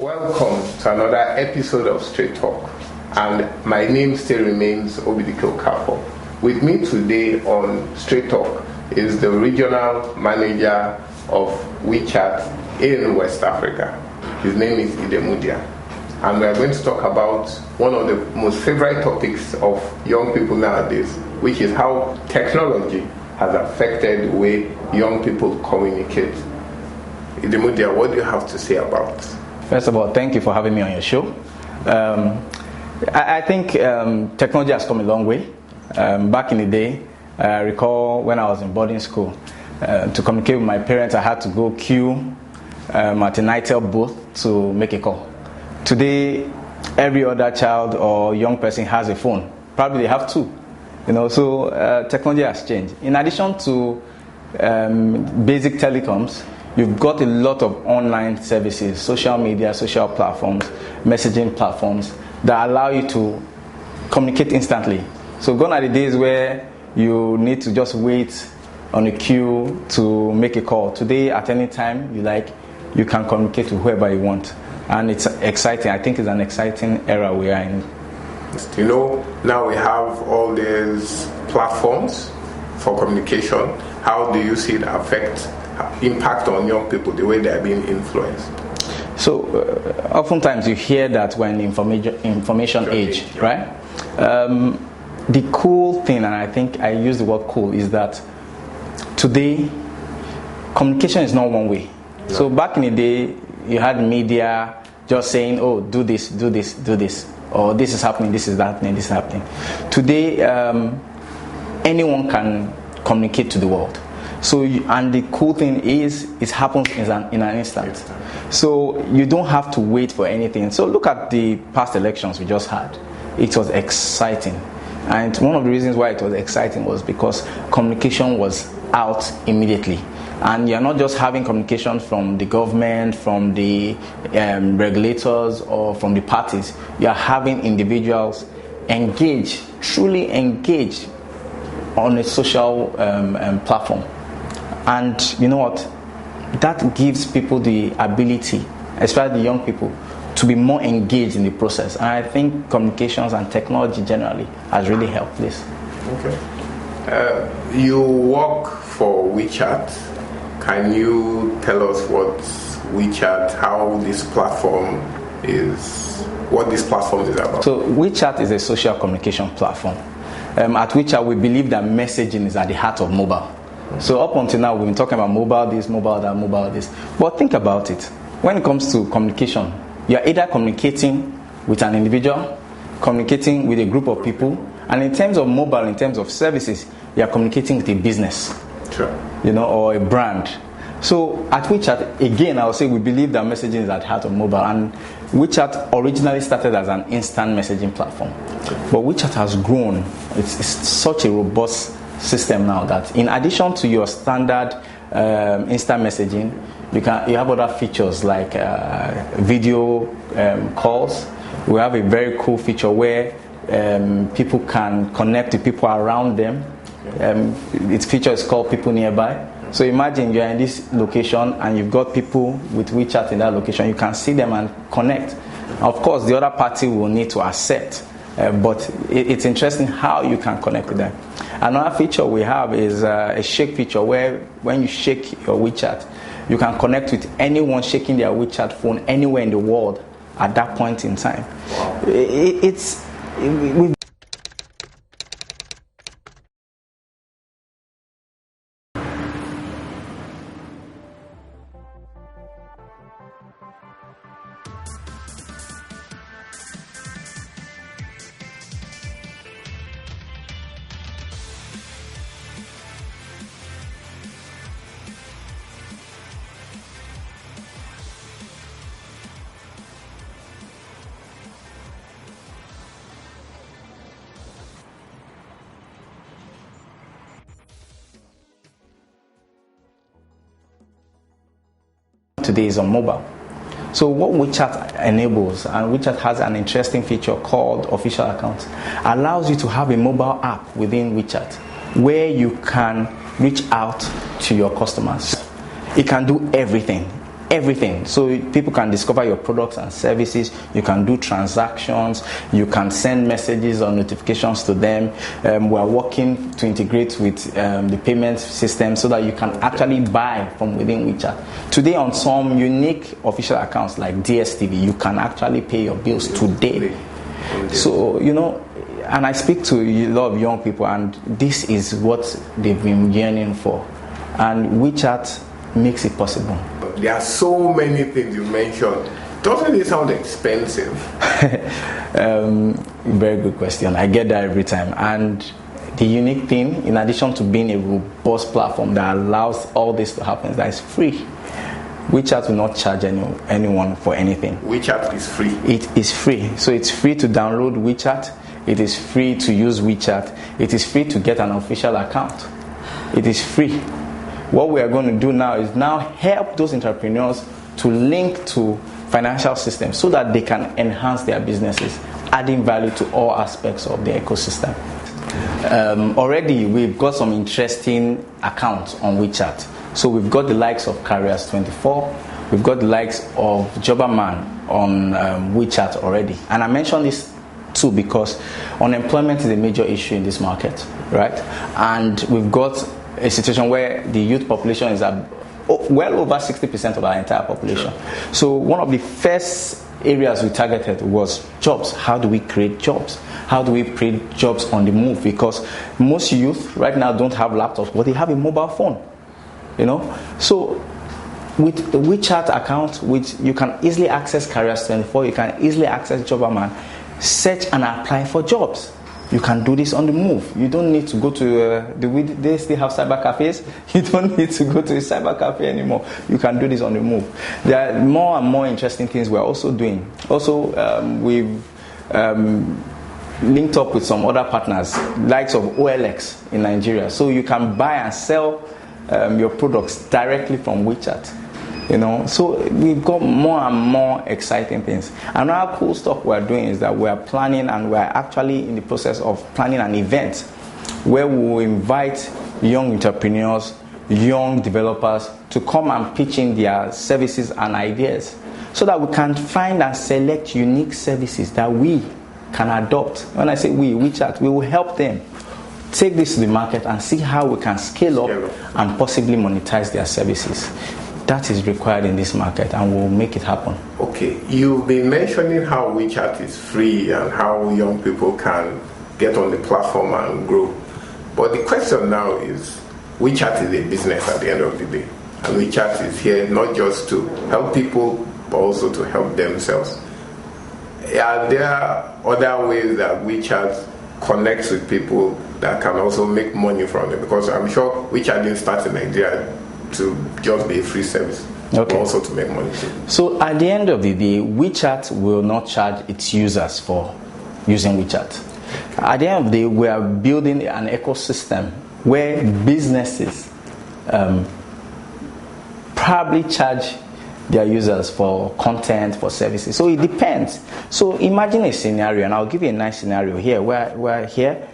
Welcome to another episode of Straight Talk, and my name still remains Obidike Okafor. With me today on Straight Talk is the regional manager of Wechat in West Africa. His name is Idemudia, and we are going to talk about one of the most favorite topics of young people nowadays, which is how technology has affected the way young people communicate. Idemudia, what do you have to say about it? First of all, thank you for having me on your show. I think technology has come a long way. Back in the day, I recall when I was in boarding school, to communicate with my parents, I had to go queue at a NITEL booth to make a call. Today, every other child or young person has a phone. Probably they have two. So technology has changed. In addition to basic telecoms, you've got a lot of online services, social media, social platforms, messaging platforms that allow you to communicate instantly. So gone are the days where you need to just wait on a queue to make a call. Today, at any time you like, you can communicate with whoever you want. And it's exciting. I think it's an exciting era we are in. Now we have all these platforms for communication. How do you see it impact on young people, the way they are being influenced? So oftentimes you hear that we're in the information age, right? The cool thing, and I think I use the word cool, is that today communication is not one way. No. So back in the day, you had media just saying, oh, do this, do this, do this, or this is happening, this is happening, this is happening. Today, anyone can communicate to the world. So, and the cool thing is, it happens in an instant. So you don't have to wait for anything. So look at the past elections we just had. It was exciting. And one of the reasons why it was exciting was because communication was out immediately. And you're not just having communication from the government, from the regulators, or from the parties. You're having individuals engage, truly engage on a social platform. And you know what? That gives people the ability, especially the young people, to be more engaged in the process. And I think communications and technology generally has really helped this. Okay. You work for Wechat. Can you tell us what Wechat, how this platform is, what this platform is about? So Wechat is a social communication platform. At Wechat, we believe that messaging is at the heart of mobile. So up until now, we've been talking about mobile this, mobile that, mobile this. But think about it. When it comes to communication, you're either communicating with an individual, communicating with a group of people, and in terms of mobile, in terms of services, you're communicating with a business, sure, or a brand. So at Wechat, again, I would say we believe that messaging is at the heart of mobile. And Wechat originally started as an instant messaging platform. But Wechat has grown. It's such a robust system now that in addition to your standard instant messaging, you have other features like video calls. We have a very cool feature where people can connect to people around them. Its feature is called People Nearby. So imagine you're in this location and you've got people with Wechat in that location. You can see them and connect. Of course, the other party will need to accept, but it's interesting how you can connect with them. Another feature we have is a shake feature where when you shake your Wechat, you can connect with anyone shaking their Wechat phone anywhere in the world at that point in time. We've today is on mobile. So what Wechat enables, and Wechat has an interesting feature called official accounts, allows you to have a mobile app within Wechat where you can reach out to your customers. It can do everything. everything. So people can discover your products and services. You can do transactions. You can send messages or notifications to them. We are working to integrate with the payment system so that you can actually buy from within WeChat. Today, on some unique official accounts like DSTV, you can actually pay your bills today. So, you know, and I speak to a lot of young people, and this is what they've been yearning for. And WeChat makes it possible. There are so many things you mentioned. Doesn't it sound expensive? Very good question. I get that every time. And the unique thing, in addition to being a robust platform that allows all this to happen, is that it's free. WeChat will not charge anyone for anything. WeChat is free. It is free. So it's free to download WeChat. It is free to use WeChat. It is free to get an official account. It is free. What we are going to do now is now help those entrepreneurs to link to financial systems so that they can enhance their businesses, adding value to all aspects of the ecosystem. Already we've got some interesting accounts on WeChat. So we've got the likes of Carriers24, we've got the likes of Jobberman on WeChat already. And I mentioned this too because unemployment is a major issue in this market, right? And we've got a situation where the youth population is at well over 60% of our entire population. Sure. So one of the first areas we targeted was jobs. How do we create jobs? How do we create jobs on the move? Because most youth right now don't have laptops, but they have a mobile phone. You know, so with the WeChat account, which you can easily access Carriers24, you can easily access Jobberman, search and apply for jobs. You can do this on the move. You don't need to go to they still have cyber cafes. You don't need to go to a cyber cafe anymore. You can do this on the move. There are more and more interesting things we're also doing. Also, we've linked up with some other partners, likes of OLX in Nigeria. So you can buy and sell your products directly from WeChat. You know, so we've got more and more exciting things. Another cool stuff we're doing is that we're planning, and we're actually in the process of planning an event where we will invite young entrepreneurs, young developers to come and pitch in their services and ideas so that we can find and select unique services that we can adopt. When I say we, WeChat, we will help them take this to the market and see how we can scale up and possibly monetize their services. That is required in this market, and we'll make it happen. Okay, you've been mentioning how WeChat is free and how young people can get on the platform and grow. But the question now is, WeChat is a business at the end of the day. And WeChat is here not just to help people, but also to help themselves. Are there other ways that WeChat connects with people that can also make money from it? Because I'm sure WeChat didn't start in Nigeria to just be a free service, but also to make money too. So at the end of the day, WeChat will not charge its users for using WeChat. At the end of the day, we are building an ecosystem where businesses probably charge their users for content, for services. So it depends. So imagine a scenario, and I'll give you a nice scenario here where we're here.